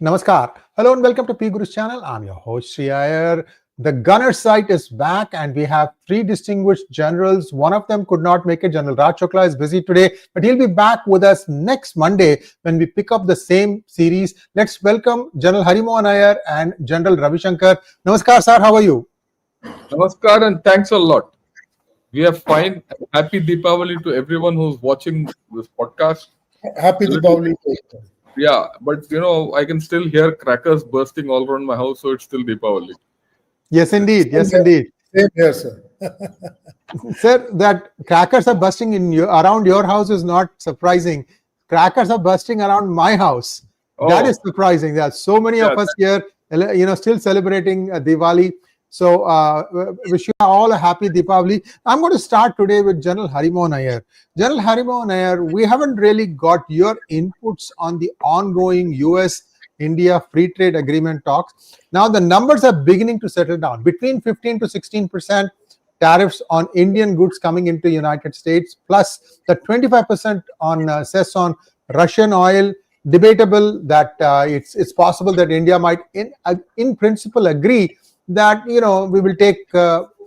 Namaskar. Hello and welcome to P Guru's channel. I'm your host Sri Iyer. The gunner site is back and we have three distinguished generals. One of them could not make it. General Raj Shukla is busy today, but he'll be back with us next Monday when we pick up the same series. Let's welcome General Harimohan Iyer and General Ravi Shankar. Namaskar, sir. How are you? Namaskar and thanks a lot. We are fine. Happy Deepavali to everyone who's watching this podcast. Happy Deepavali. Yeah, but I can still hear crackers bursting all around my house, so it's still Deepavali. Yes, indeed. Yes, indeed. Same here, sir. Sir, that crackers are bursting around your house is not surprising. Crackers are bursting around my house. That is surprising. There are so many of us here, still celebrating Diwali. So, wish you all a happy Deepavali. I'm going to start today with General Harimohan Iyer. General Harimohan Iyer, we haven't really got your inputs on the ongoing US-India free trade agreement talks. Now, the numbers are beginning to settle down. Between 15 to 16% tariffs on Indian goods coming into the United States, plus the 25% on cess on Russian oil. Debatable that it's possible that India might, in principle, agree that we will take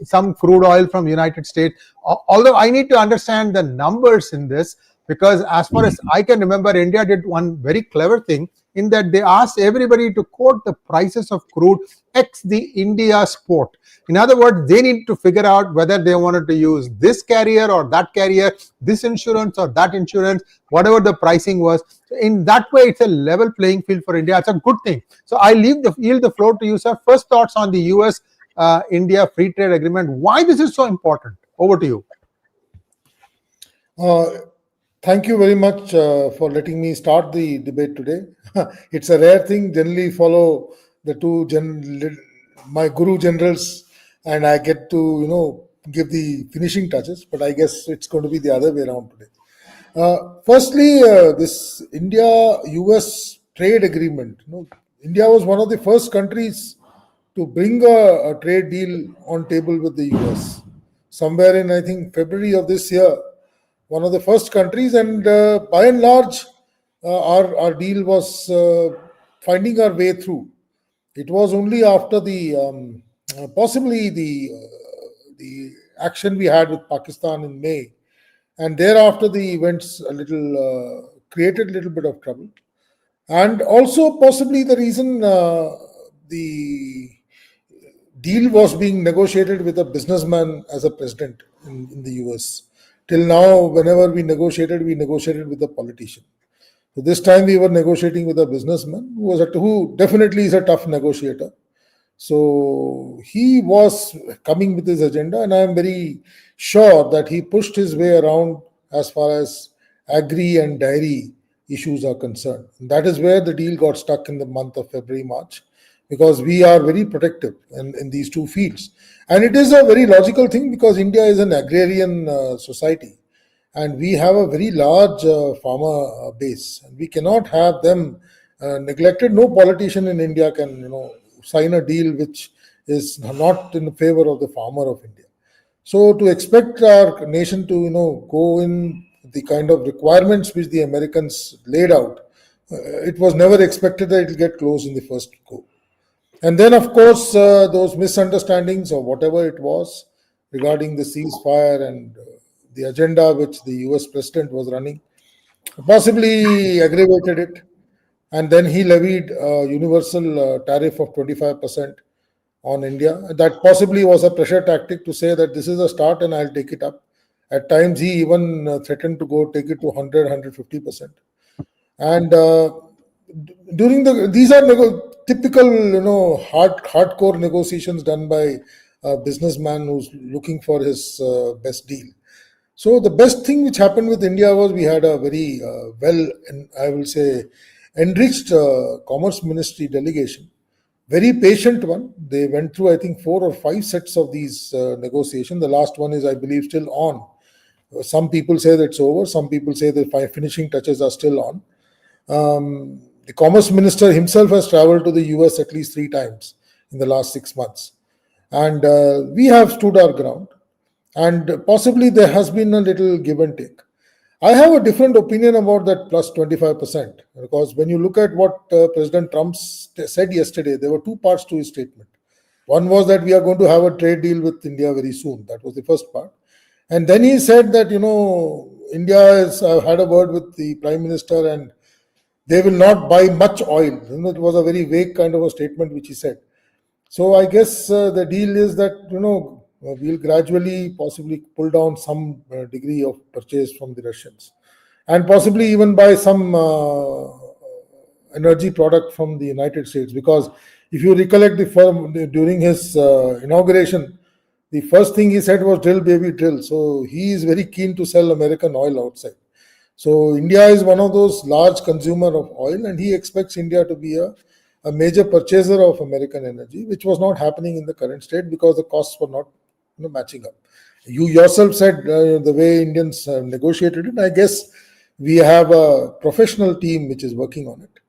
some crude oil from United States. Although I need to understand the numbers in this, because as far as I can remember, India did one very clever thing in that they asked everybody to quote the prices of crude ex the India's port. In other words, they need to figure out whether they wanted to use this carrier or that carrier, this insurance or that insurance, whatever the pricing was. So in that way, it's a level playing field for India. It's a good thing. So I yield the floor to you, sir. First thoughts on the US-India free trade agreement. Why this is so important? Over to you. Thank you very much for letting me start the debate today. It's a rare thing. Generally follow the two my guru generals, and I get to give the finishing touches. But I guess it's going to be the other way around today. Firstly, this India-US trade agreement. India was one of the first countries to bring a trade deal on table with the US. Somewhere in, I think, February of this year. One of the first countries, and by and large, our deal was finding our way through. It was only after the possibly the action we had with Pakistan in May, and thereafter the events created a little bit of trouble, and also possibly the reason the deal was being negotiated with a businessman as a president in the US. Till now, whenever we negotiated with a politician. So this time we were negotiating with a businessman who definitely is a tough negotiator. So he was coming with his agenda, and I am very sure that he pushed his way around as far as agri and dairy issues are concerned. And that is where the deal got stuck in the month of February, March, because we are very protective in these two fields. And it is a very logical thing because India is an agrarian society, and we have a very large farmer base, and we cannot have them neglected. No politician in India can sign a deal which is not in favor of the farmer of India. So to expect our nation to go in the kind of requirements which the Americans laid out, it was never expected that it will get closed in the first go. And then, of course, those misunderstandings or whatever it was regarding the ceasefire and the agenda which the US president was running possibly aggravated it. And then he levied a universal tariff of 25% on India. That possibly was a pressure tactic to say that this is a start and I'll take it up. At times, he even threatened to take it to 100, 150%. And these are typical, hardcore negotiations done by a businessman who's looking for his best deal. So the best thing which happened with India was we had a very I will say, enriched Commerce Ministry delegation. Very patient one. They went through, I think, 4 or 5 sets of these negotiations. The last one is, I believe, still on. Some people say that it's over. Some people say the finishing touches are still on. The Commerce Minister himself has traveled to the US at least 3 times in the last 6 months. And we have stood our ground. And possibly there has been a little give and take. I have a different opinion about that plus 25%, because when you look at what President Trump said yesterday, there were two parts to his statement. One was that we are going to have a trade deal with India very soon. That was the first part. And then he said that, India has had a word with the Prime Minister and they will not buy much oil. It was a very vague kind of a statement which he said. So I guess the deal is that, we'll gradually possibly pull down some degree of purchase from the Russians, and possibly even buy some energy product from the United States. Because if you recollect during his inauguration, the first thing he said was drill, baby, drill. So he is very keen to sell American oil outside. So India is one of those large consumer of oil, and he expects India to be a major purchaser of American energy, which was not happening in the current state because the costs were not matching up. You yourself said the way Indians negotiated it. I guess we have a professional team which is working on it.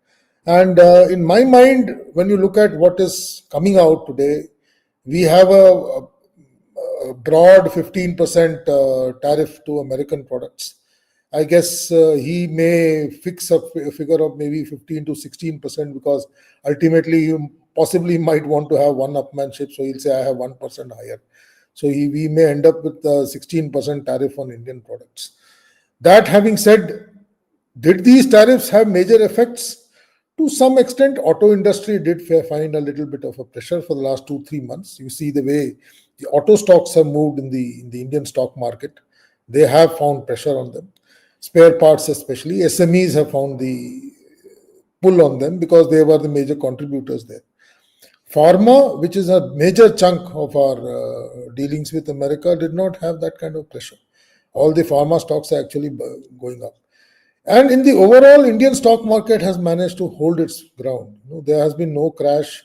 And in my mind, when you look at what is coming out today, we have a broad 15% tariff to American products. I guess he may fix a figure of maybe 15 to 16%, because ultimately he possibly might want to have one upmanship. So he'll say, I have 1% higher. So we may end up with a 16% tariff on Indian products. That having said, did these tariffs have major effects? To some extent, auto industry did find a little bit of a pressure for the last 2-3 months. You see the way the auto stocks have moved in the Indian stock market. They have found pressure on them. Spare parts especially, SMEs have found the pull on them because they were the major contributors there. Pharma, which is a major chunk of our dealings with America, did not have that kind of pressure. All the pharma stocks are actually going up. And in the overall, Indian stock market has managed to hold its ground. There has been no crash.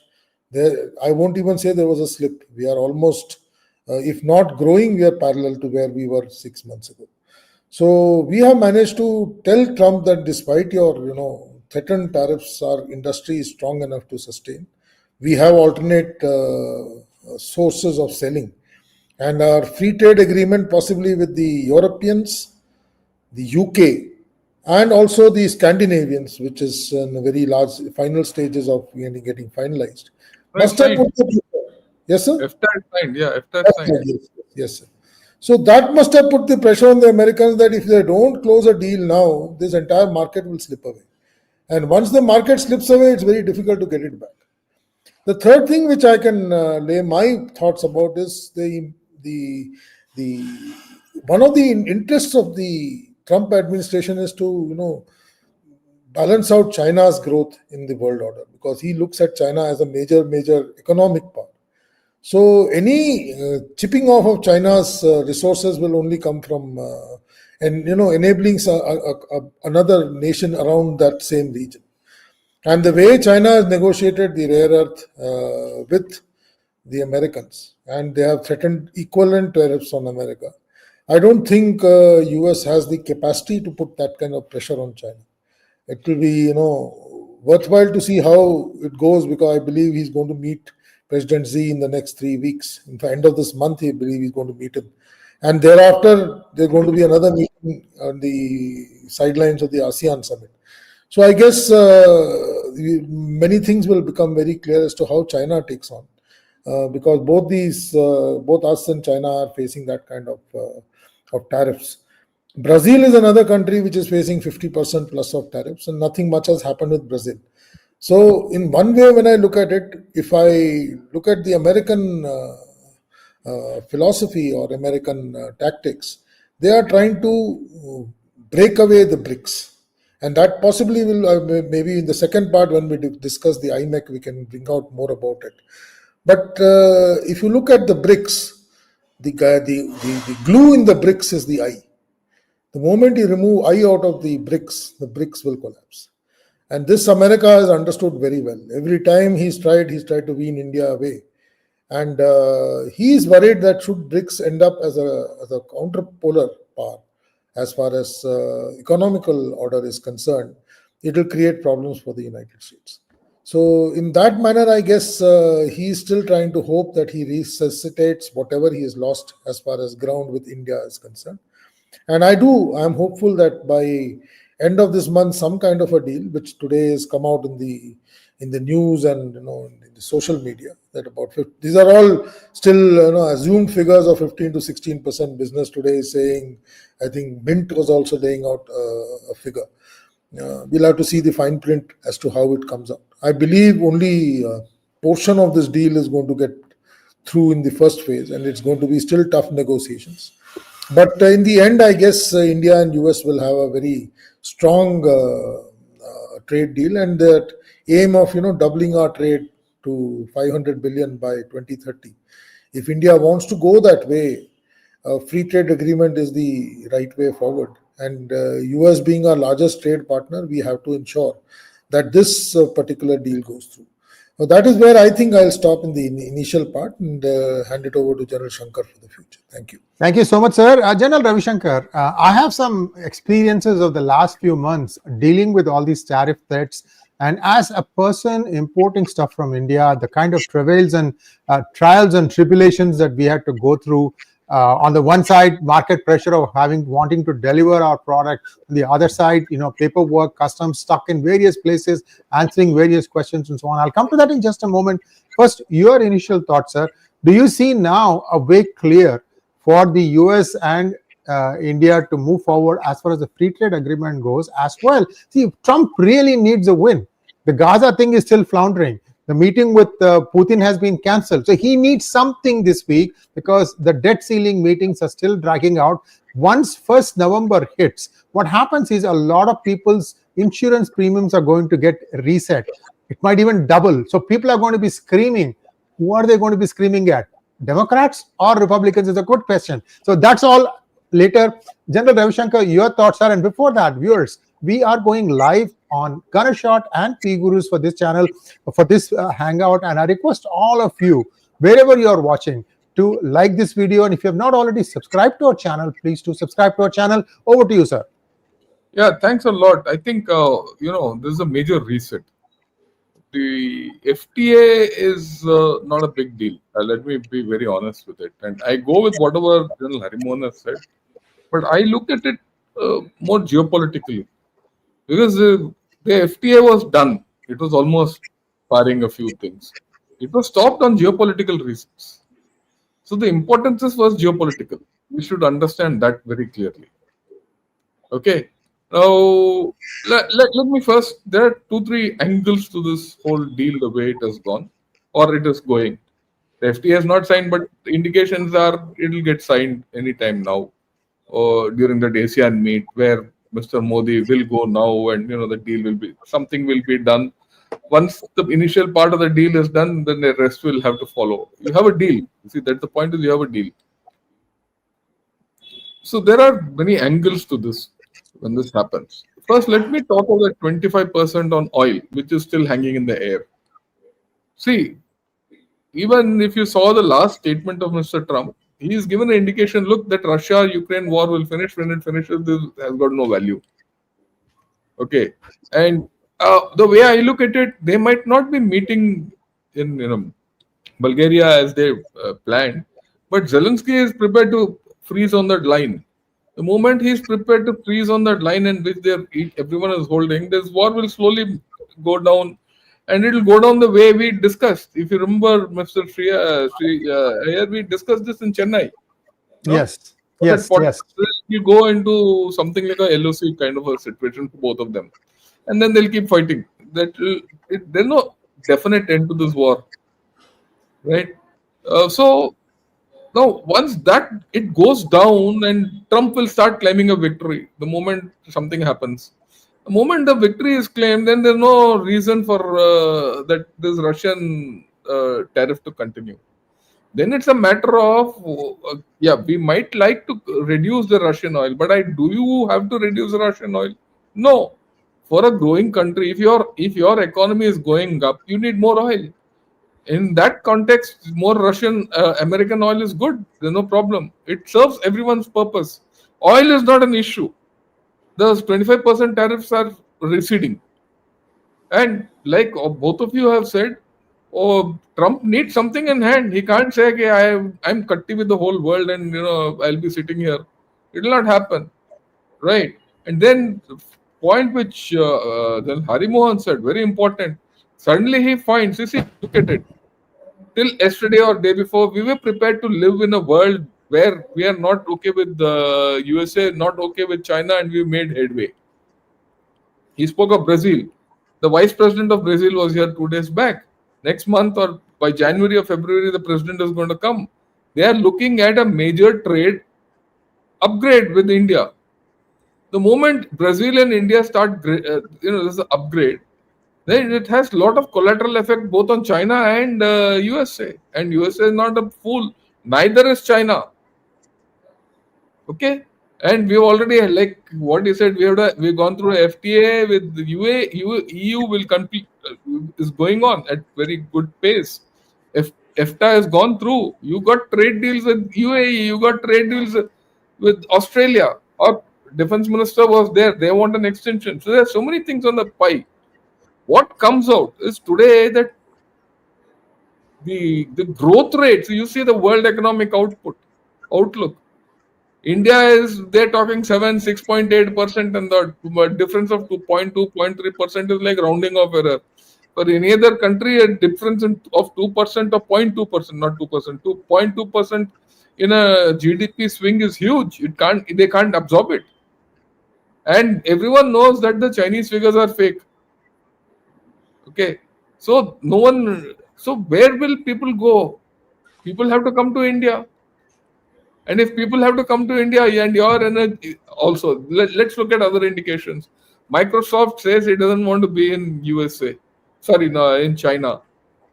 I won't even say there was a slip. We are almost, if not growing, we are parallel to where we were 6 months ago. So we have managed to tell Trump that despite your, threatened tariffs, our industry is strong enough to sustain. We have alternate sources of selling. And our free trade agreement, possibly with the Europeans, the UK, and also the Scandinavians, which is in a very large final stages of getting finalized. Must have put the, yes, sir? FTA signed, yeah, FTA signed. Yes, sir. So that must have put the pressure on the Americans that if they don't close a deal now, this entire market will slip away. And once the market slips away, it's very difficult to get it back. The third thing which I can lay my thoughts about is the one of the interests of the Trump administration is to balance out China's growth in the world order, because he looks at China as a major economic power. So any chipping off of China's resources will only come from enabling another nation around that same region. And the way China has negotiated the rare earth with the Americans, and they have threatened equivalent tariffs on America, I don't think US has the capacity to put that kind of pressure on China. It will be worthwhile to see how it goes, because I believe he's going to meet President Xi in the next 3 weeks. In the end of this month, I believe he's going to meet him. And thereafter, there's going to be another meeting on the sidelines of the ASEAN summit. So I guess many things will become very clear as to how China takes on, because both us and China are facing that kind of tariffs. Brazil is another country which is facing 50% plus of tariffs, and nothing much has happened with Brazil. So in one way, when I look at it, if I look at the American philosophy or American tactics, they are trying to break away the BRICS. And that possibly will, maybe in the second part when we discuss the IMEC, we can bring out more about it. But if you look at the BRICS, the glue in the BRICS is the I. The moment you remove I out of the BRICS will collapse. And this America has understood very well. Every time he's tried to wean India away. And he is worried that should BRICS end up as a counterpolar power, as far as economical order is concerned, it will create problems for the United States. So in that manner, I guess he is still trying to hope that he resuscitates whatever he has lost as far as ground with India is concerned. And I'm hopeful that by end of this month, some kind of a deal, which today has come out in the news and in the social media, that about 50, these are all still assumed figures of 15 to 16% business today is saying. I think Mint was also laying out a figure. We'll have to see the fine print as to how it comes out. I believe only a portion of this deal is going to get through in the first phase, and it's going to be still tough negotiations. But in the end, I guess India and US will have a very strong trade deal, and that aim of doubling our trade to 500 billion by 2030. If India wants to go that way, a free trade agreement is the right way forward. And US being our largest trade partner, we have to ensure that this particular deal goes through. So that is where I think I'll stop in the initial part and hand it over to General Shankar for the future. Thank you. Thank you so much, sir. General Ravi Shankar, I have some experiences of the last few months dealing with all these tariff threats. And as a person importing stuff from India, the kind of travails and trials and tribulations that we had to go through, on the one side, market pressure of wanting to deliver our product. On the other side, paperwork, customs stuck in various places, answering various questions and so on. I'll come to that in just a moment. First, your initial thoughts, sir. Do you see now a way clear for the US and India to move forward as far as the free trade agreement goes as well? See, Trump really needs a win. The Gaza thing is still floundering. The meeting with Putin has been cancelled. So he needs something this week because the debt ceiling meetings are still dragging out. Once 1st November hits, what happens is a lot of people's insurance premiums are going to get reset. It might even double. So people are going to be screaming. Who are they going to be screaming at? Democrats or Republicans is a good question. So that's all later. General Ravi Shankar, your thoughts are, and before that, viewers, we are going live on Gunnershot and P Gurus for this channel, for this hangout. And I request all of you, wherever you are watching, to like this video. And if you have not already subscribed to our channel, please do subscribe to our channel. Over to you, sir. Yeah, thanks a lot. I think, this is a major reset. The FTA is not a big deal. Let me be very honest with it. And I go with whatever General Harimohan has said. But I look at it more geopolitically. Because the FTA was done. It was almost barring a few things. It was stopped on geopolitical reasons. So the importance was geopolitical. We should understand that very clearly. Okay. Now, let me first, there are 2-3 angles to this whole deal, the way it has gone, or it is going. The FTA is not signed, but the indications are it will get signed anytime now, or during the ASEAN meet, where Mr. Modi will go now, and the deal will be, something will be done. Once the initial part of the deal is done, then the rest will have to follow. You have a deal. You see, that's the point, is you have a deal. So there are many angles to this when this happens. First, let me talk about the 25% on oil, which is still hanging in the air. See, even if you saw the last statement of Mr. Trump, he is given an indication, look, that Russia-Ukraine war will finish. When it finishes, this has got no value. Okay. And the way I look at it, they might not be meeting in Bulgaria as they planned, but Zelensky is prepared to freeze on that line. The moment he is prepared to freeze on that line and which everyone is holding, this war will slowly go down, and it will go down the way we discussed. If you remember, Mr. Iyer, we discussed this in Chennai. No? Yes. Yes. You go into something like a LOC kind of a situation for both of them, and then they'll keep fighting. There's no definite end to this war, right? So now, once that it goes down, and Trump will start claiming a victory the moment something happens. The moment the victory is claimed, then there's no reason for that this Russian tariff to continue. Then it's a matter of, we might like to reduce the Russian oil, but do you have to reduce Russian oil? No. For a growing country, if your economy is going up, you need more oil. In that context, more Russian American oil is good. There's no problem. It serves everyone's purpose. Oil is not an issue. Those 25% tariffs are receding. And like both of you have said, Trump needs something in hand. He can't say, okay, I'm cutty with the whole world and I'll be sitting here. It will not happen, right? And then the point which then Harimohan said, very important. Suddenly he finds, you see, look at it. Till yesterday or day before, we were prepared to live in a world where we are not okay with the USA, not okay with China, and we made headway. He spoke of Brazil. The vice president of Brazil was here 2 days back. Next month or by January or February, the president is going to come. They are looking at a major trade upgrade with India. The moment Brazil and India start, this upgrade, then it has a lot of collateral effect both on China and USA. And USA is not a fool. Neither is China. Okay, and we've already, like what you said, we've gone through a FTA with the EU will compete, is going on at very good pace. If FTA has gone through, you got trade deals with UAE, you got trade deals with Australia. Our defense minister was there. They want an extension. So there are so many things on the pie. What comes out is today that the growth rates. You see the world economic outlook. India is, they're talking 6.8%, and the difference of 2.2, 0.3% is like rounding off error. For any other country, a difference of 2% or 0.2%, not 2%, 2.2% in a GDP swing is huge. They can't absorb it. And everyone knows that the Chinese figures are fake. Okay. So where will people go? People have to come to India. And if people have to come to India and your energy also, let's look at other indications. Microsoft says it doesn't want to be in USA. Sorry, no, in China.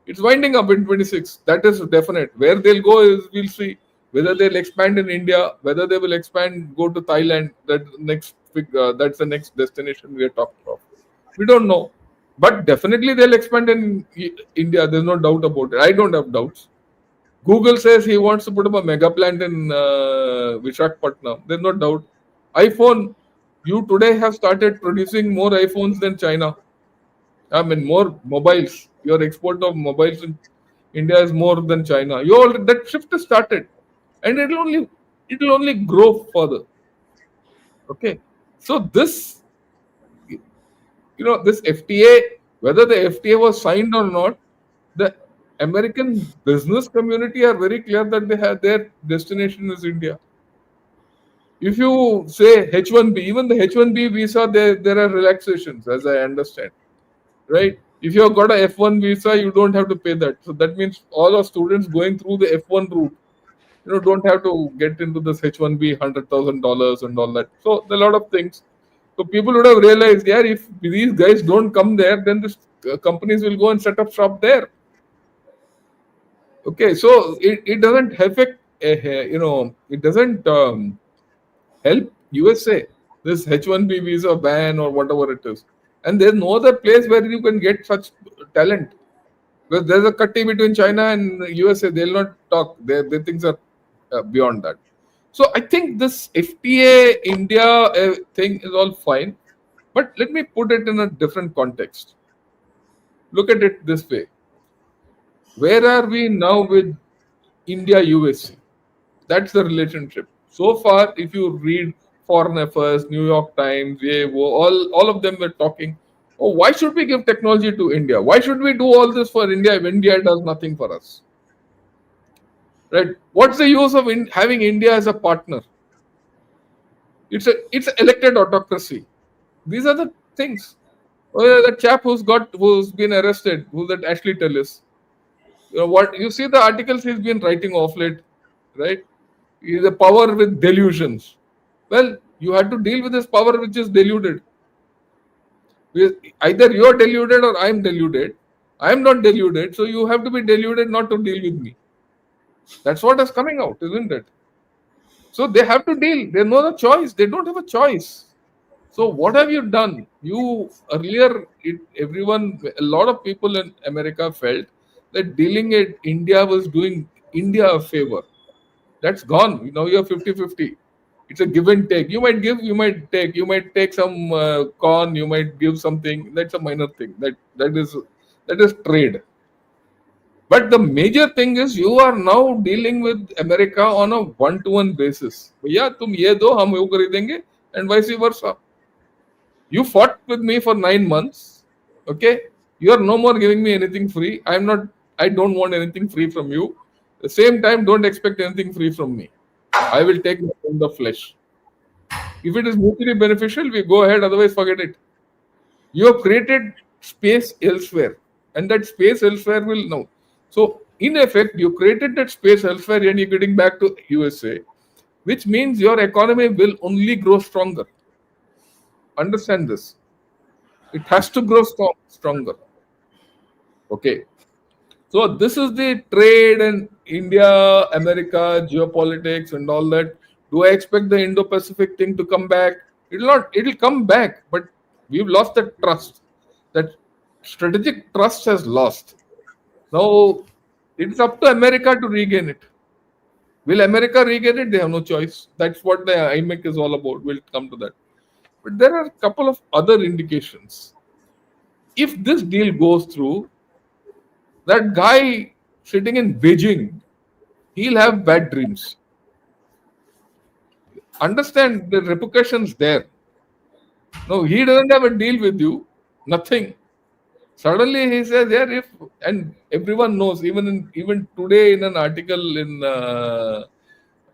It's winding up in 26. That is definite. Where they'll go is we'll see. Whether they'll expand in India, whether they will expand, go to Thailand. That's the next destination we are talking of. We don't know. But definitely they'll expand in India. There's no doubt about it. I don't have doubts. Google says he wants to put up a mega plant in Visakhapatnam. There's no doubt. iPhone, you today have started producing more iPhones than China. I mean, more mobiles. Your export of mobiles in India is more than China. That shift has started, and it'll only grow further. Okay, so this FTA, whether the FTA was signed or not, the American business community are very clear that they have their destination is India. If you say H1B, even the H1B visa, there are relaxations, as I understand, right? If you have got a F1 visa, you don't have to pay that. So that means all our students going through the F1 route, don't have to get into this H1B $100,000 and all that. So there are a lot of things. So people would have realized, yeah, if these guys don't come there, then this companies will go and set up shop there. Okay, so it doesn't affect, it doesn't help USA, this H1B visa ban or whatever it is. And there's no other place where you can get such talent. Because there's a cutty between China and USA. They'll not talk. Their things are beyond that. So I think this FTA India thing is all fine. But let me put it in a different context. Look at it this way. Where are we now with India USA? That's the relationship. So far, if you read Foreign Affairs, New York Times, all of them were talking, oh, why should we give technology to India? Why should we do all this for India if India does nothing for us? Right? What's the use of having India as a partner? It's an elected autocracy. These are the things. The chap who's been arrested, who's that Ashley Tellis. What you see the articles he's been writing off late, right? Is a power with delusions. Well, you had to deal with this power which is deluded. Either you're deluded or I'm deluded. I'm not deluded, so you have to be deluded not to deal with me. That's what is coming out, isn't it? So they have to deal. There's no other choice. They don't have a choice. So what have you done? A lot of people in America felt that dealing it, India was doing India a favor. That's gone. Now you're 50-50. It's a give and take. You might give, you might take. You might take some corn. You might give something. That's a minor thing. That is trade. But the major thing is you are now dealing with America on a one-to-one basis. भैया तुम ये दो हम वो खरीदेंगे and vice versa. You fought with me for 9 months. Okay, you are no more giving me anything free. I don't want anything free from you. At the same time, don't expect anything free from me. I will take the flesh. If it is mutually beneficial, we go ahead. Otherwise, forget it. You have created space elsewhere, and that space elsewhere will now. So, in effect, you created that space elsewhere, and you're getting back to USA, which means your economy will only grow stronger. Understand this. It has to grow stronger. Okay. So this is the trade and India, America, geopolitics and all that. Do I expect the Indo-Pacific thing to come back? It'll not. It'll come back, but we've lost that trust. That strategic trust has lost. Now it's up to America to regain it. Will America regain it? They have no choice. That's what the IMEC is all about. We'll come to that. But there are a couple of other indications. If this deal goes through, that guy sitting in Beijing, he'll have bad dreams. Understand the repercussions there. No, he doesn't have a deal with you, nothing. Suddenly he says, "Yeah, and everyone knows, even today in an article in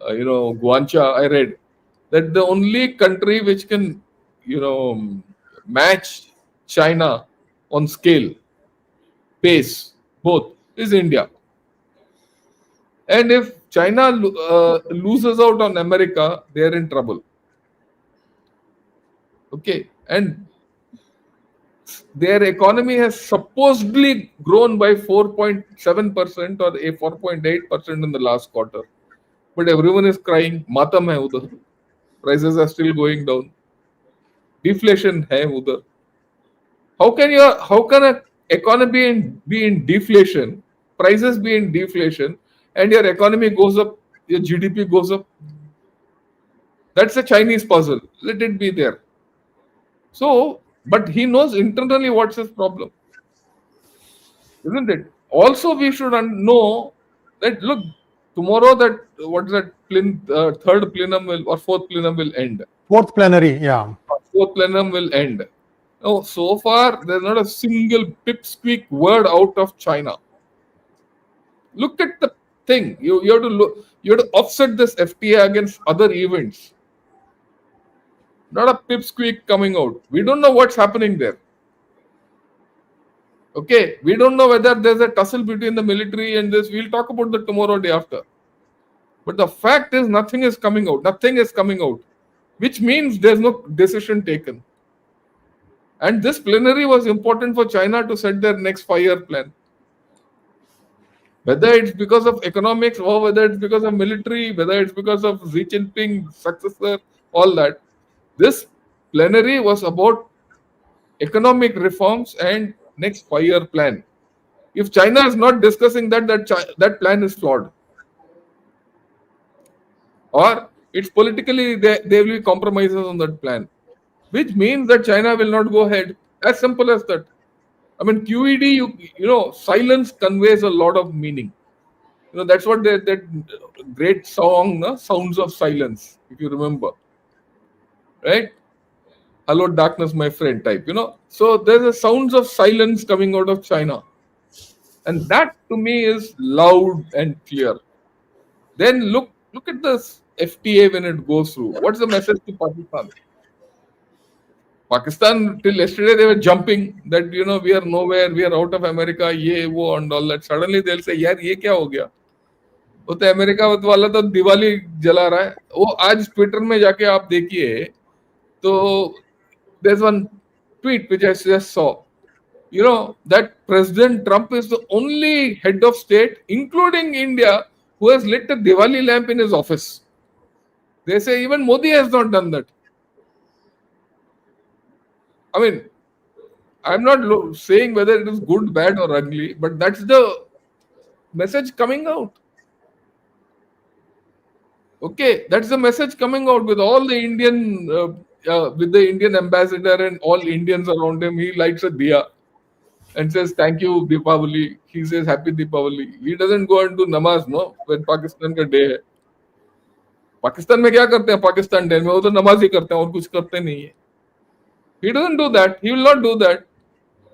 Guancha, I read that the only country which can match China on scale, pace, both is India. And if China loses out on America, they are in trouble. Okay, and their economy has supposedly grown by 4.7% or 4.8% in the last quarter. But everyone is crying, matam hai udhar. Prices are still going down. Deflation hai udhar. How can an economy be in deflation, prices be in deflation, and your economy goes up, your GDP goes up? That's a Chinese puzzle. Let it be there. So, but he knows internally what's his problem, isn't it? Also, we should know that look, tomorrow third plenum or fourth plenum will end. Fourth plenary, yeah. Fourth plenum will end. Now, so far, there's not a single pipsqueak word out of China. Look at the thing. You have to offset this FTA against other events. Not a pipsqueak coming out. We don't know what's happening there. Okay, we don't know whether there's a tussle between the military and this. We'll talk about that tomorrow, day after. But the fact is, nothing is coming out. Nothing is coming out, which means there's no decision taken. And this plenary was important for China to set their next 5-year plan. Whether it's because of economics or whether it's because of military, whether it's because of Xi Jinping's successor, all that. This plenary was about economic reforms and next 5-year plan. If China is not discussing that plan is flawed. Or it's politically, there will be compromises on that plan. Which means that China will not go ahead. As simple as that. I mean, QED, silence conveys a lot of meaning. That's what that great song, Sounds of Silence, if you remember. Right? Hello, darkness, my friend type, So there's a sounds of silence coming out of China. And that to me is loud and clear. Then look at this FTA when it goes through. What's the message to Pakistan? Pakistan, till yesterday, they were jumping that, we are nowhere, we are out of America, ye, wo, and all that. Suddenly, they'll say, yaar, ye kya ho gaya? वो तो America वाला तो दिवाली जला रहा है. वो आज Twitter में जाके आप देखिए तो there's one tweet which I just saw. That President Trump is the only head of state, including India, who has lit a Diwali lamp in his office. They say even Modi has not done that. I mean, I'm not saying whether it is good, bad, or ugly, but that's the message coming out. Okay, that's the message coming out with all the with the Indian ambassador and all Indians around him. He lights a diya. and says thank you Deepavali. He says happy Deepavali. He doesn't go and do namaz, no, when Pakistan का day है. पाकिस्तान में क्या करते हैं Pakistan day में? वो तो नमाज ही करते हैं और कुछ करते नहीं है. He doesn't do that. He will not do that.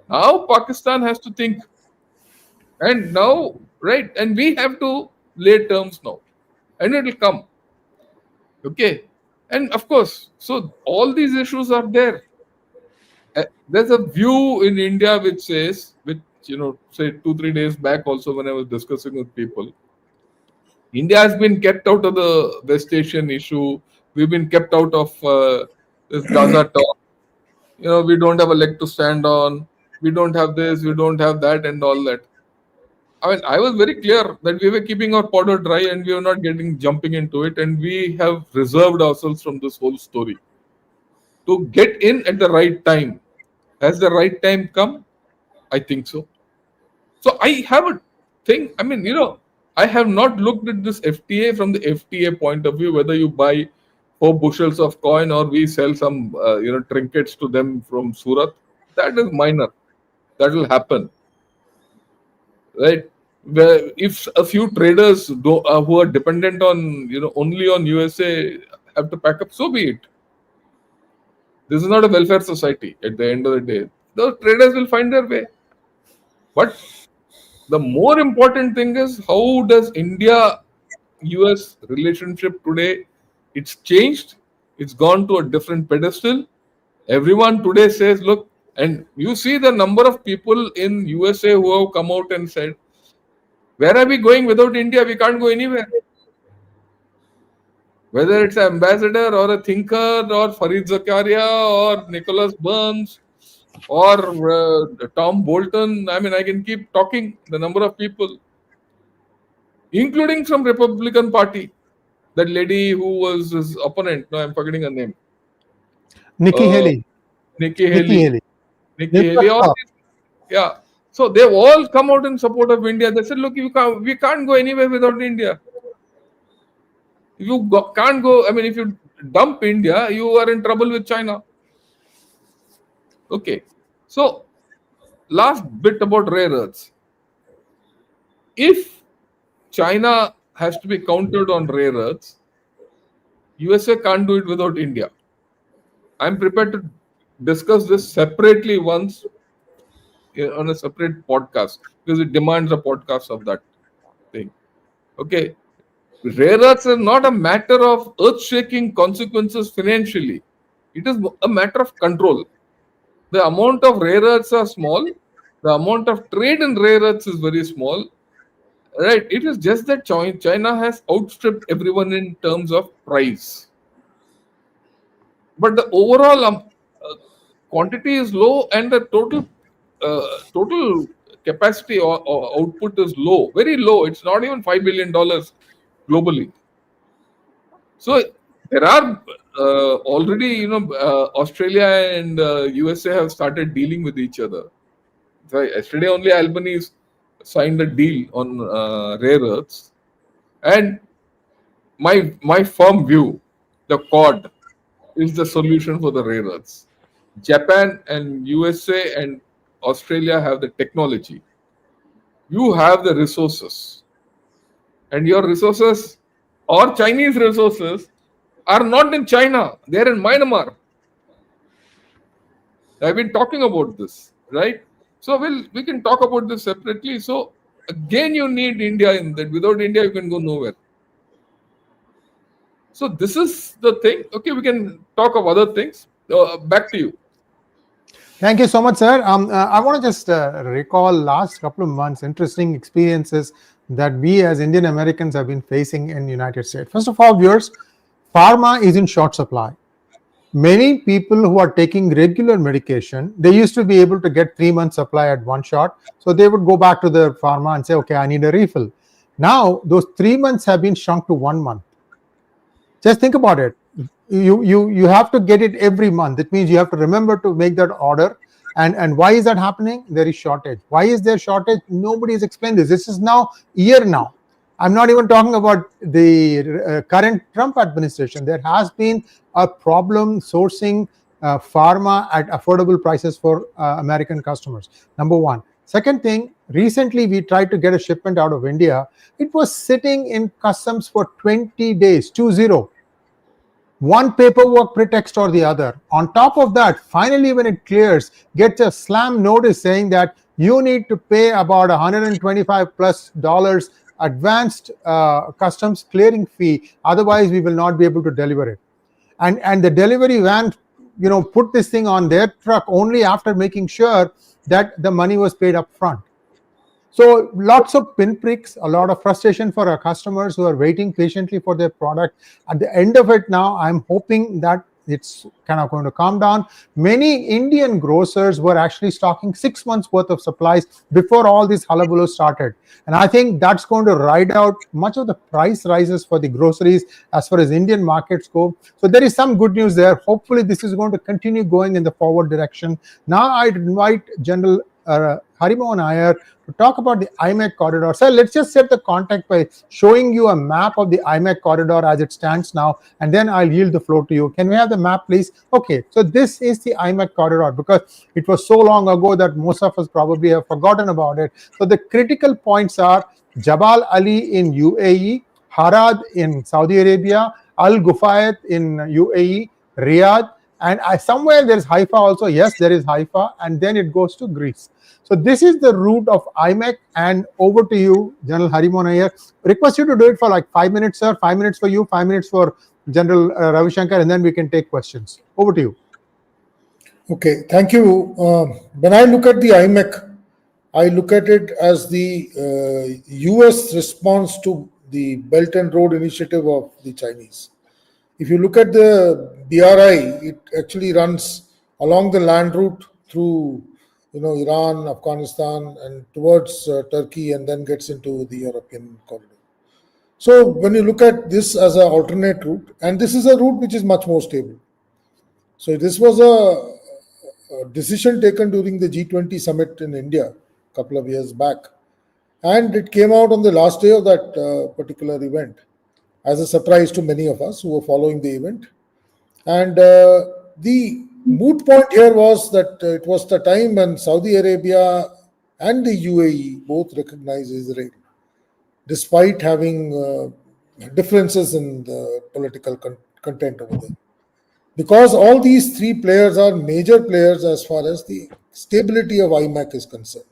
Now Pakistan has to think, and now, right, and we have to lay terms now, and it will come. Okay, and of course, so all these issues are there. There's a view in India which says, which say 2-3 days back also when I was discussing with people, India has been kept out of the West Asian issue. We've been kept out of this Gaza talk. We don't have a leg to stand on. We don't have this. We don't have that, and all that. I mean, I was very clear that we were keeping our powder dry and we were not jumping into it, and we have reserved ourselves from this whole story to get in at the right time. Has the right time come? I think so. So I have a thing. I mean, I have not looked at this FTA from the FTA point of view, whether you buy 4 bushels of coin or we sell some, trinkets to them from Surat. That is minor. That will happen. Right? Where if a few traders who are dependent on, only on USA have to pack up, so be it. This is not a welfare society at the end of the day. The traders will find their way. But the more important thing is, how does India-US relationship today? It's changed. It's gone to a different pedestal. Everyone today says, look, and you see the number of people in USA who have come out and said, where are we going without India? We can't go anywhere. Whether it's an ambassador or a thinker or Farid Zakaria or Nicholas Burns or Tom Bolton. I mean, I can keep talking the number of people, including from Republican Party. That lady who was his opponent. No, I'm forgetting her name. Nikki Haley. Nikki Haley. Yeah. So they've all come out in support of India. They said, look, we can't go anywhere without India. Can't go. I mean, if you dump India, you are in trouble with China. Okay. So, last bit about rare earths. If China has to be countered on rare earths, USA can't do it without India. I'm prepared to discuss this separately once on a separate podcast because it demands a podcast of that thing. Okay. Rare earths is not a matter of earth-shaking consequences financially. It is a matter of control. The amount of rare earths are small. The amount of trade in rare earths is very small. Right? It is just that China has outstripped everyone in terms of price. But the overall quantity is low and the total capacity or output is low, very low. It's not even $5 billion globally. So there are already, Australia and USA have started dealing with each other. So yesterday only Albanese signed a deal on rare earths. And my firm view, the COD is the solution for the rare earths. Japan and USA and Australia have the technology. You have the resources. And your resources or Chinese resources are not in China. They're in Myanmar. I've been talking about this, right? So we can talk about this separately. So again, you need India in that. Without India, you can go nowhere. So this is the thing. Okay, we can talk of other things. Back to you. Thank you so much, sir. I want to just recall last couple of months interesting experiences that we as Indian Americans have been facing in the United States. First of all, viewers, pharma is in short supply. Many people who are taking regular medication, they used to be able to get 3 months supply at one shot. So they would go back to the pharma and say, okay, I need a refill. Now, those 3 months have been shrunk to 1 month. Just think about it. You have to get it every month. It means you have to remember to make that order. And why is that happening? There is shortage. Why is there shortage? Nobody has explained this. This is now year now. I'm not even talking about the current Trump administration. There has been a problem sourcing pharma at affordable prices for American customers. Number one. Second thing, recently we tried to get a shipment out of India. It was sitting in customs for 20 days, 20. One paperwork pretext or the other. On top of that, finally when it clears, gets a slam notice saying that you need to pay about $125+ advanced customs clearing fee, otherwise we will not be able to deliver it. And the delivery van, put this thing on their truck only after making sure that the money was paid up front. So lots of pinpricks, a lot of frustration for our customers who are waiting patiently for their product. At the end of it now, I'm hoping that it's kind of going to calm down. Many Indian grocers were actually stocking 6 months worth of supplies before all this hullabaloo started. And I think that's going to ride out much of the price rises for the groceries as far as Indian markets go. So there is some good news there. Hopefully this is going to continue going in the forward direction. Now I'd invite General Harimohan Iyer to talk about the IMEC corridor. Sir, let's just set the context by showing you a map of the IMEC corridor as it stands now, and then I'll yield the floor to you. Can we have the map, please? Okay, so this is the IMEC corridor, because it was so long ago that most of us probably have forgotten about it. So the critical points are Jabal Ali in UAE, Harad in Saudi Arabia, Al Gufayat in UAE, Riyadh, and somewhere there is Haifa also. Yes, there is Haifa, and then it goes to Greece. So this is the route of IMEC, and over to you, General Harimohan Iyer. Request you to do it for like 5 minutes, sir. 5 minutes for you, 5 minutes for General Ravi Shankar, and then we can take questions. Over to you. Okay, thank you. When I look at the IMEC, I look at it as the US response to the Belt and Road Initiative of the Chinese. If you look at the BRI, it actually runs along the land route through Iran, Afghanistan, and towards Turkey, and then gets into the European corridor. So when you look at this as an alternate route, and this is a route which is much more stable. So this was a decision taken during the G20 summit in India a couple of years back, and it came out on the last day of that particular event as a surprise to many of us who were following the event. And the moot point here was that it was the time when Saudi Arabia and the UAE both recognized Israel, despite having differences in the political content over there. Because all these three players are major players as far as the stability of IMEC is concerned.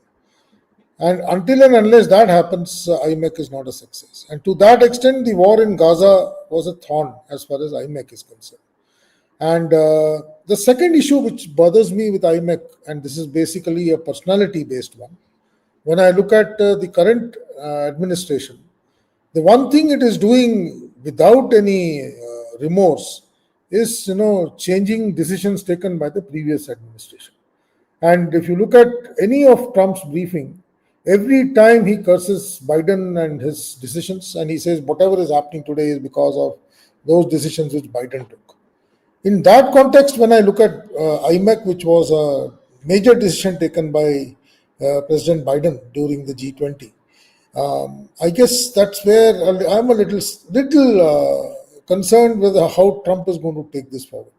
And until and unless that happens, IMEC is not a success. And to that extent, the war in Gaza was a thorn as far as IMEC is concerned. And the second issue which bothers me with IMEC, and this is basically a personality-based one, when I look at the current administration, the one thing it is doing without any remorse is, changing decisions taken by the previous administration. And if you look at any of Trump's briefing, every time he curses Biden and his decisions, and he says whatever is happening today is because of those decisions which Biden took. In that context, when I look at IMEC, which was a major decision taken by President Biden during the G20, I guess that's where I'm a little concerned with how Trump is going to take this forward.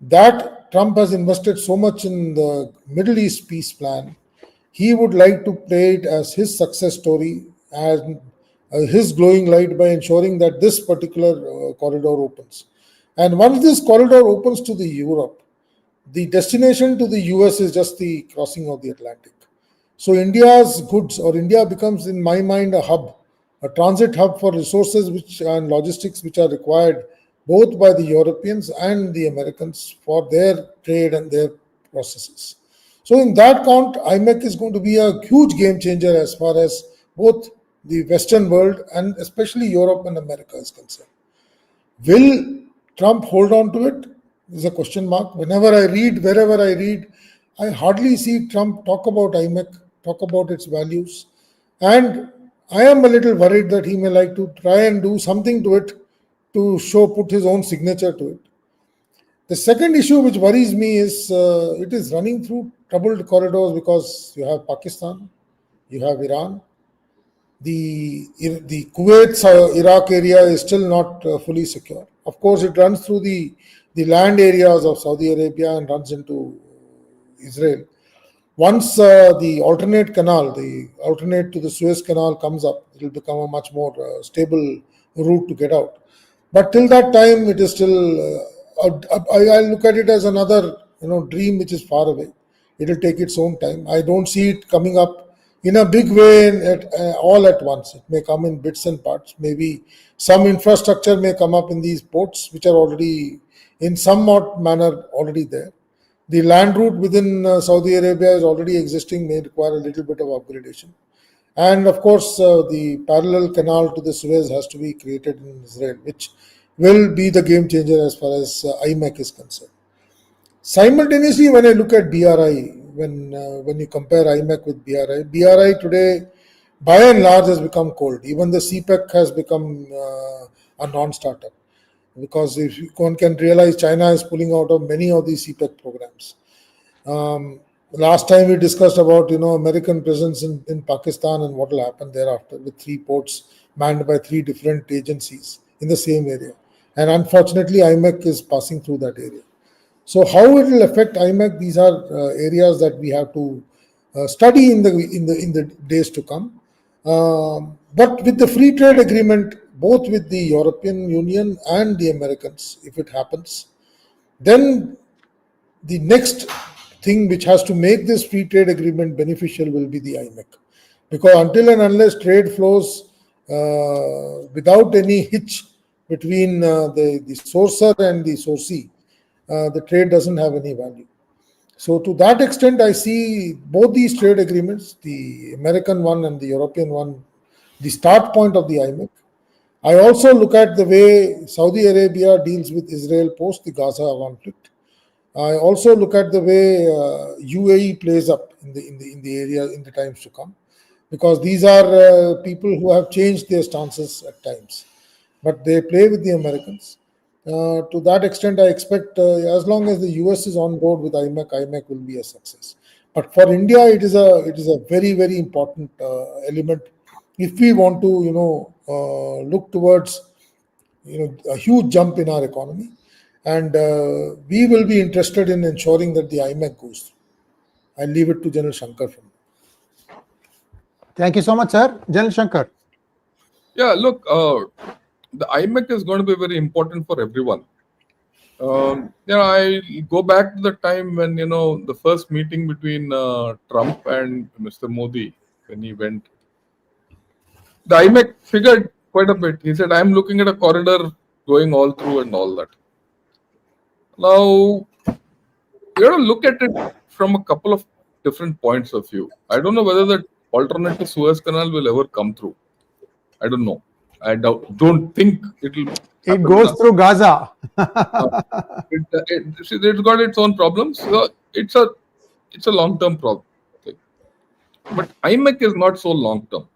That Trump has invested so much in the Middle East peace plan, he would like to play it as his success story, as his glowing light, by ensuring that this particular corridor opens. And once this corridor opens to the Europe, the destination to the US is just the crossing of the Atlantic. So India's goods, or India becomes, in my mind, a hub, a transit hub for resources and logistics which are required both by the Europeans and the Americans for their trade and their processes. So in that count, IMEC is going to be a huge game changer as far as both the Western world and especially Europe and America is concerned. Will Trump hold on to it? Is a question mark. Whenever I read, wherever I read, I hardly see Trump talk about IMEC, talk about its values. And I am a little worried that he may like to try and do something to it to put his own signature to it. The second issue which worries me is it is running through troubled corridors, because you have Pakistan, you have Iran. The Kuwait-Iraq area is still not fully secure. Of course, it runs through the land areas of Saudi Arabia and runs into Israel. Once the alternate canal, the alternate to the Suez Canal comes up, it will become a much more stable route to get out. But till that time, it is still. I look at it as another, dream which is far away. It will take its own time. I don't see it coming up in a big way all at once. It may come in bits and parts. Maybe some infrastructure may come up in these ports, which are already in somewhat manner already there. The land route within Saudi Arabia is already existing, may require a little bit of upgradation. And of course, the parallel canal to the Suez has to be created in Israel, which will be the game changer as far as IMEC is concerned. Simultaneously, when I look at BRI, when you compare IMEC with BRI today, by and large, has become cold. Even the CPEC has become a non-starter, because if one can realize, China is pulling out of many of these CPEC programs. Last time we discussed about American presence in Pakistan and what will happen thereafter with 3 ports manned by 3 different agencies in the same area. And unfortunately, IMEC is passing through that area. So how it will affect IMEC? These are areas that we have to study in the days to come. But with the free trade agreement, both with the European Union and the Americans, if it happens, then the next thing which has to make this free trade agreement beneficial will be the IMEC. Because until and unless trade flows without any hitch between the sourcer and the sourcee, the trade doesn't have any value. So to that extent, I see both these trade agreements, the American one and the European one, the start point of the IMEC. I also look at the way Saudi Arabia deals with Israel post the Gaza conflict. I also look at the way UAE plays up in the area in the times to come, because these are people who have changed their stances at times, but they play with the Americans. To that extent, I expect as long as the US is on board with IMEC, IMEC will be a success. But for India, it is a very, very important element if we want to look towards a huge jump in our economy. And we will be interested in ensuring that the IMEC goes through. I'll leave it to General Shankar from now. Thank you so much, sir. General Shankar. Yeah, look, the IMEC is going to be very important for everyone. I go back to the time when, the first meeting between Trump and Mr. Modi, when he went. The IMEC figured quite a bit. He said, I'm looking at a corridor going all through and all that. Now, you have to look at it from a couple of different points of view. I don't know whether the alternate to Suez Canal will ever come through. I don't know. I don't think it will. It goes through Gaza. It's got its own problems. So it's a long-term problem. Okay. But IMEC is not so long-term.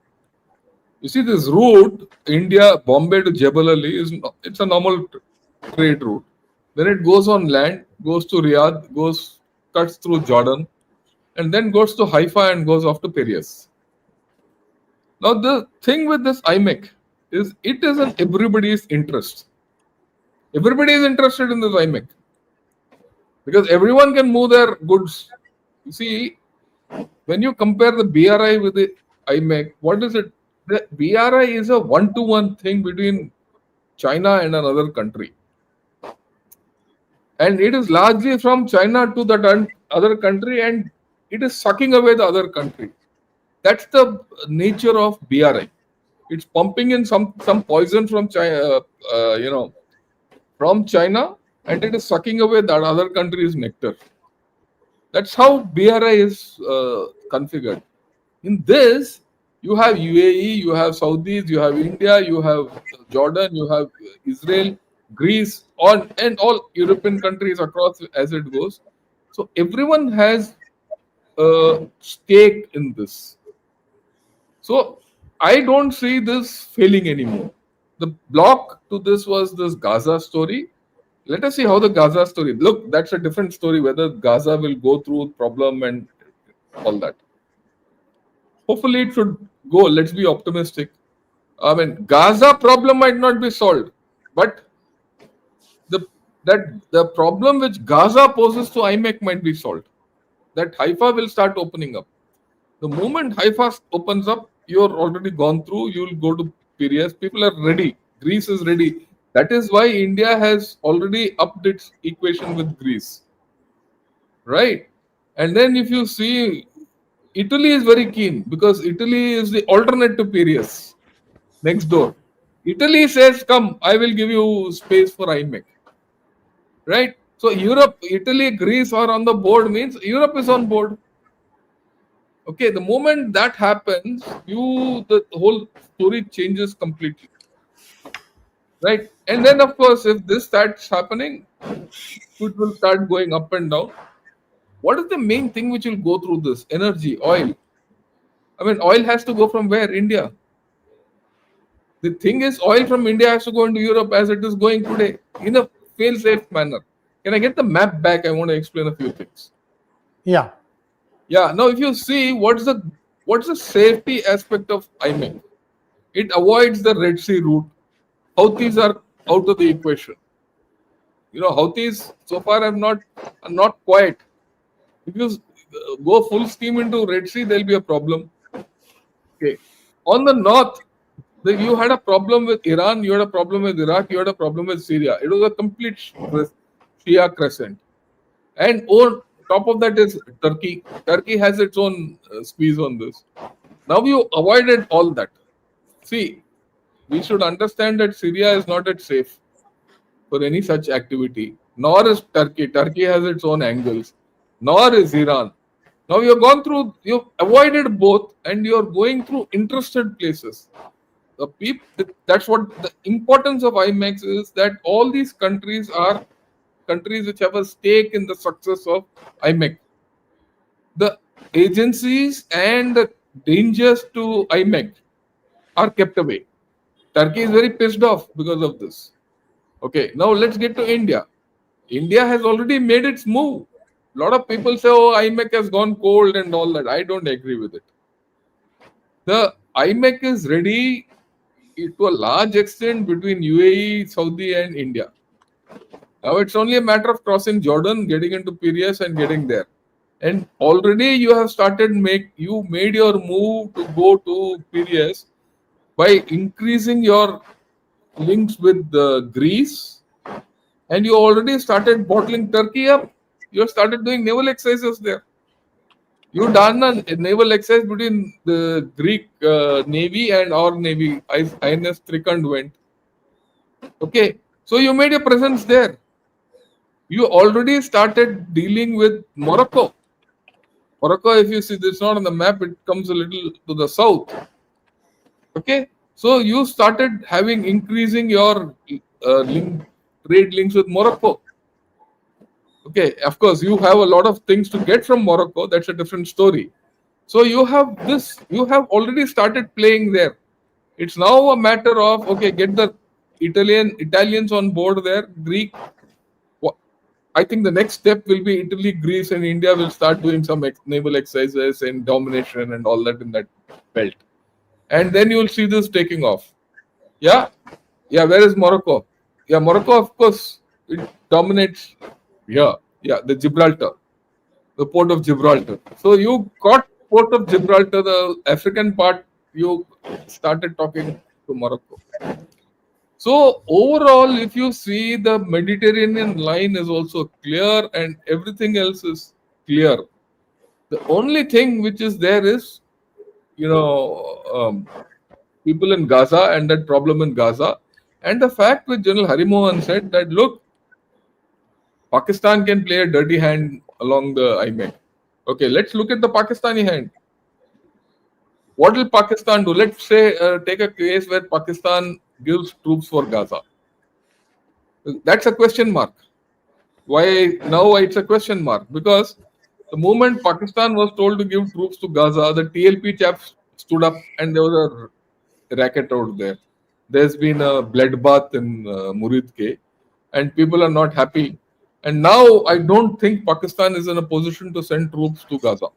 You see, this route, India, Bombay to Jebel Ali, it's a normal trade route. Then it goes on land, goes to Riyadh, cuts through Jordan, and then goes to Haifa and goes off to Piraeus. Now, the thing with this IMEC is it is in everybody's interest. Everybody is interested in this IMEC because everyone can move their goods. You see, when you compare the BRI with the IMEC, what is it? The BRI is a one-to-one thing between China and another country. And it is largely from China to that other country, and it is sucking away the other country. That's the nature of BRI. It's pumping in some poison from China, and it is sucking away that other country's nectar. That's how BRI is configured. In this, you have UAE, you have Saudis, you have India, you have Jordan, you have Israel, Greece, and all European countries across as it goes. So everyone has a stake in this. So I don't see this failing anymore. The block to this was this Gaza story. Let us see how the Gaza story. Look, that's a different story, whether Gaza will go through problem and all that. Hopefully it should go. Let's be optimistic. I mean, Gaza problem might not be solved, but the problem which Gaza poses to IMEC might be solved. that Haifa will start opening up. The moment Haifa opens up, you're already gone through. You'll go to Piraeus. People are ready. Greece is ready. That is why India has already upped its equation with Greece, right? And then if you see, Italy is very keen because Italy is the alternate to Piraeus, next door. Italy says, "Come, I will give you space for IMEC." Right? So Europe, Italy, Greece are on the board means Europe is on board. Okay, the moment that happens, the whole story changes completely. Right? And then of course, if this starts happening, it will start going up and down. What is the main thing which will go through this? Energy, oil. I mean, oil has to go from where? India. The thing is, oil from India has to go into Europe as it is going today in a fail-safe manner. Can I get the map back? I want to explain a few things. Yeah. Yeah. Now, if you see what's the safety aspect of IMEC, it avoids the Red Sea route. Houthis are out of the equation. Houthis so far are not quiet. If you go full steam into Red Sea, there'll be a problem. Okay. On the north, you had a problem with Iran, you had a problem with Iraq, you had a problem with Syria. It was a complete Shia crescent. And on top of that is Turkey. Turkey has its own squeeze on this. Now you avoided all that. See, we should understand that Syria is not at safe for any such activity, nor is Turkey. Turkey has its own angles, nor is Iran. Now you've avoided both, and you're going through interested places. That's what the importance of IMEX is, that all these countries are countries which have a stake in the success of IMEC. The agencies and the dangers to IMEC are kept away. Turkey is very pissed off because of this. Okay, now let's get to India. India has already made its move. A lot of people say, oh, IMEC has gone cold and all that. I don't agree with it. The IMEC is ready to a large extent between UAE, Saudi and India. Now it's only a matter of crossing Jordan, getting into Piraeus and getting there. And already you have made your move to go to Piraeus by increasing your links with Greece, and you already started bottling Turkey up. You have started doing naval exercises there. You done a naval exercise between the Greek navy and our navy. INS Trikand went. Okay, so you made a presence there. You already started dealing with Morocco. Morocco, if you see, this not on the map, it comes a little to the south. Okay, so you started increasing your trade links with Morocco. Okay, of course, you have a lot of things to get from Morocco. That's a different story. So you have already started playing there. It's now a matter of, okay, get the Italians on board there, Greek. I think the next step will be Italy, Greece, and India will start doing some naval exercises and domination and all that in that belt. And then you will see this taking off. Yeah. Where is Morocco? Yeah, Morocco, of course, it dominates. Yeah, the Gibraltar, the port of Gibraltar. So you got port of Gibraltar, the African part. You started talking to Morocco. So overall, if you see, the Mediterranean line is also clear and everything else is clear. The only thing which is there is, people in Gaza and that problem in Gaza. And the fact which General Harimohan said that, look, Pakistan can play a dirty hand along the IMEC. Okay, let's look at the Pakistani hand. What will Pakistan do? Let's say, take a case where Pakistan gives troops for Gaza. That's a question mark. Why now it's a question mark? Because the moment Pakistan was told to give troops to Gaza, the TLP chaps stood up and there was a racket out there. There's been a bloodbath in Murid K, and people are not happy. And now I don't think Pakistan is in a position to send troops to Gaza.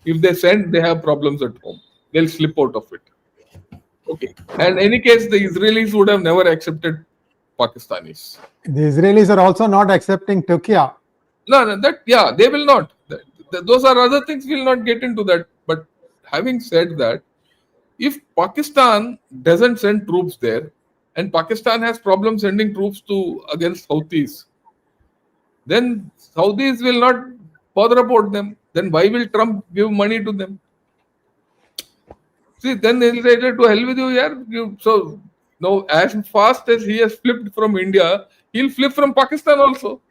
If they send, they have problems at home. They'll slip out of it. Okay. And in any case, the Israelis would have never accepted Pakistanis. The Israelis are also not accepting Turkey. No, they will not. those are other things. We'll not get into that. But having said that, if Pakistan doesn't send troops there, and Pakistan has problems sending troops to against Houthis, then Saudis will not bother about them. Then why will Trump give money to them? See, then they'll say, to hell with you, yeah. So now, as fast as he has flipped from India, he'll flip from Pakistan also.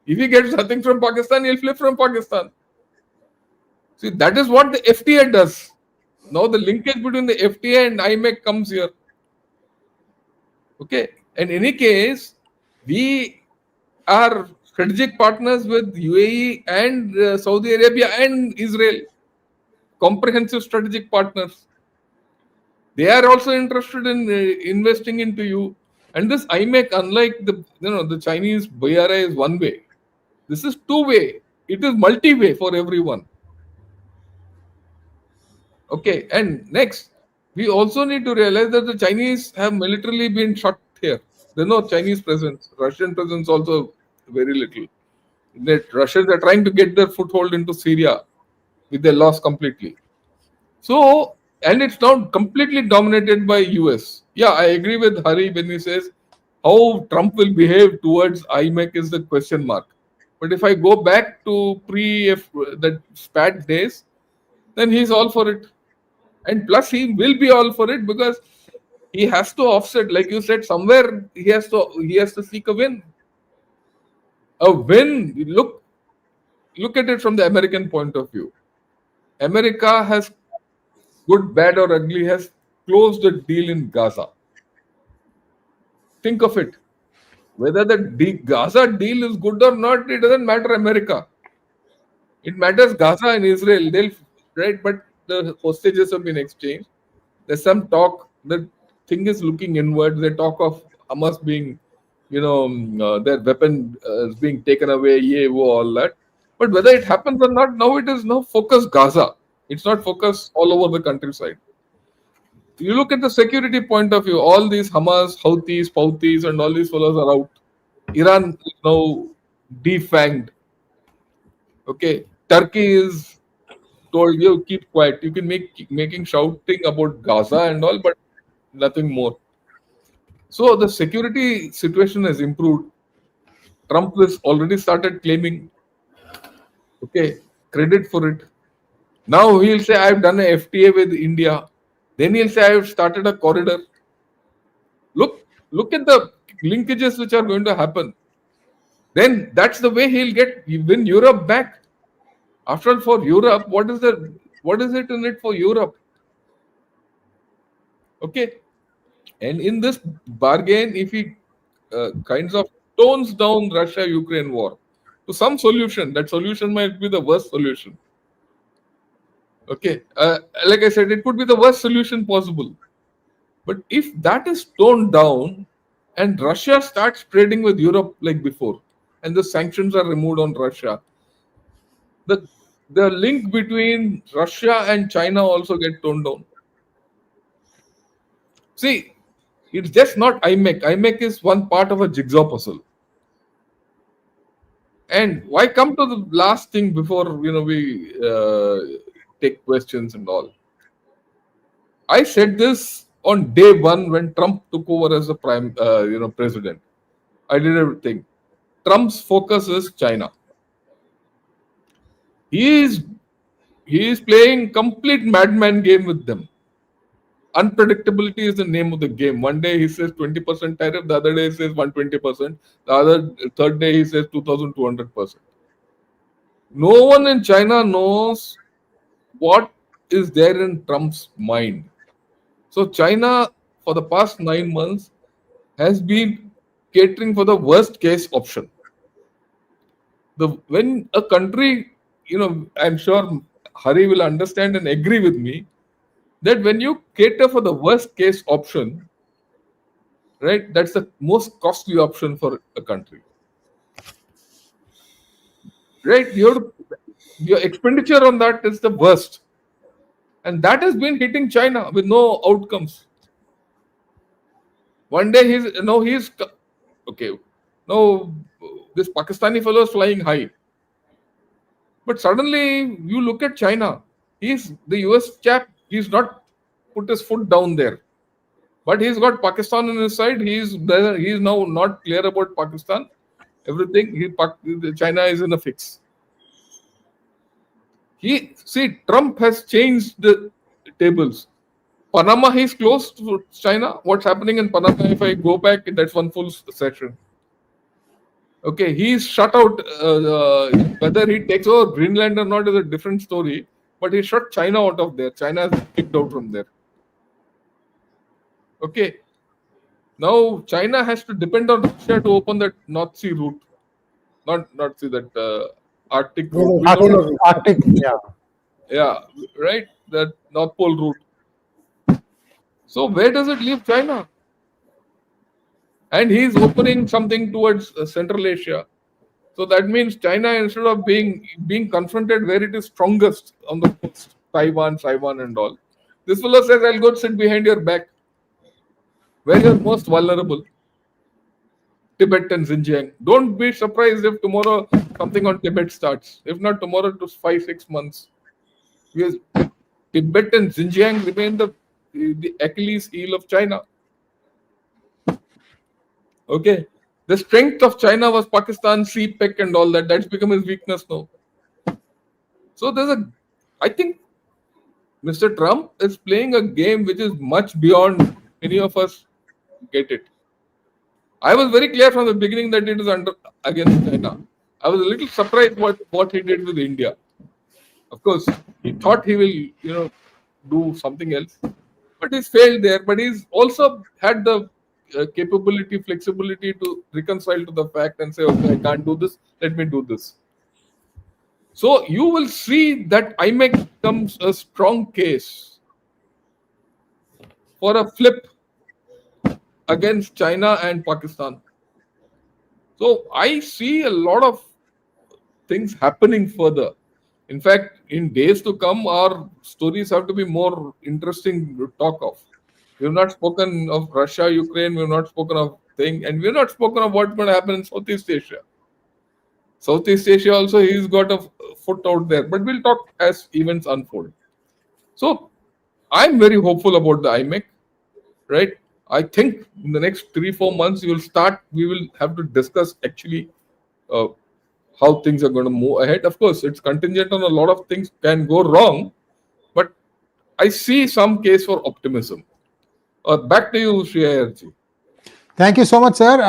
If he gets nothing from Pakistan, he'll flip from Pakistan. See, that is what the FTA does. Now the linkage between the FTA and IMEC comes here. Okay. In any case, we are strategic partners with UAE and Saudi Arabia and Israel. Comprehensive strategic partners. They are also interested in investing into you. And this IMEC, unlike the Chinese BRI, is one way. This is two-way. It is multi-way for everyone. Okay, and next, we also need to realize that the Chinese have militarily been shut here. There's no Chinese presence. Russian presence also very little. The Russians are trying to get their foothold into Syria, with their loss completely. So, and it's now completely dominated by US. Yeah, I agree with Hari when he says how Trump will behave towards IMEC is the question mark. But if I go back to the SPAT days, then he's all for it. And plus, he will be all for it because he has to offset, like you said, somewhere he has to seek a win. A win. Look at it from the American point of view. America has, good, bad, or ugly, has closed a deal in Gaza. Think of it. Whether the Gaza deal is good or not, it doesn't matter America. It matters Gaza and Israel. Right? But the hostages have been exchanged. There's some talk. The thing is looking inward. They talk of Hamas being, their weapon is being taken away, all that. But whether it happens or not, now it is focus Gaza. It's not focus all over the countryside. You look at the security point of view, all these Hamas, Houthis, and all these fellows are out. Iran is now defanged. Okay. Turkey is told you keep quiet. You can making shouting about Gaza and all, but nothing more. So the security situation has improved. Trump has already started claiming, credit for it. Now he'll say, I've done an FTA with India. Then he'll say, I've started a corridor. Look at the linkages which are going to happen. Then that's the way he'll win Europe back. After all, for Europe, what is it in it for Europe? Okay. And in this bargain, if he kinds of tones down Russia-Ukraine war to some solution, that solution might be the worst solution. Okay. Like I said, it could be the worst solution possible. But if that is toned down and Russia starts trading with Europe like before, and the sanctions are removed on Russia, the link between Russia and China also get toned down. See, it's just not IMEC. IMEC is one part of a jigsaw puzzle. And why come to the last thing before we take questions and all? I said this on day one when Trump took over as the president. I did everything. Trump's focus is China. He is playing complete madman game with them. Unpredictability is the name of the game. One day he says 20% tariff, the other day he says 120%, third day he says 2,200%. No one in China knows what is there in Trump's mind. So China, for the past 9 months, has been catering for the worst case option. When a country, I'm sure Hari will understand and agree with me, that when you cater for the worst case option, right, that's the most costly option for a country. Right? Your expenditure on that is the worst. And that has been hitting China with no outcomes. One day he's okay. Now this Pakistani fellow is flying high. But suddenly you look at China. He's the US chap. He's not put his foot down there. But he's got Pakistan on his side. He's now not clear about Pakistan. Everything. China is in a fix. Trump has changed the tables. Panama, he's close to China. What's happening in Panama? If I go back, that's one full session. Okay, he's shut out. Whether he takes over Greenland or not is a different story. But he shut China out of there. China is kicked out from there. Okay. Now China has to depend on Russia to open that North Sea route. Not North Sea, that Arctic route. Arctic, yeah. Yeah, right. That North Pole route. So where does it leave China? And he's opening something towards Central Asia. So that means China, instead of being confronted where it is strongest on the coast, Taiwan and all, this fellow says, I'll go sit behind your back, where you're most vulnerable. Tibet and Xinjiang. Don't be surprised if tomorrow something on Tibet starts. If not tomorrow, to 5-6 months. Because Tibet and Xinjiang remain the Achilles heel of China. Okay. The strength of China was Pakistan, CPEC and all that. That's become his weakness now. So I think Mr. Trump is playing a game which is much beyond any of us get it. I was very clear from the beginning that it is against China. I was a little surprised what he did with India. Of course, he thought he will, do something else, but he's failed there. But he's also had the capability, flexibility to reconcile to the fact and say, okay, I can't do this, let me do this. So you will see that IMEC becomes a strong case for a flip against China and Pakistan. So I see a lot of things happening further. In fact, in days to come, our stories have to be more interesting to talk of. We have not spoken of Russia, Ukraine, we have not spoken of things, and we have not spoken of what's going to happen in Southeast Asia. Southeast Asia also, he's got a foot out there, but we'll talk as events unfold. So I'm very hopeful about the IMEC, right? I think in the next 3-4 months, we will have to discuss actually how things are going to move ahead. Of course, it's contingent on a lot of things can go wrong, but I see some case for optimism. Back to you, Shri Iyer ji. Thank you so much, sir.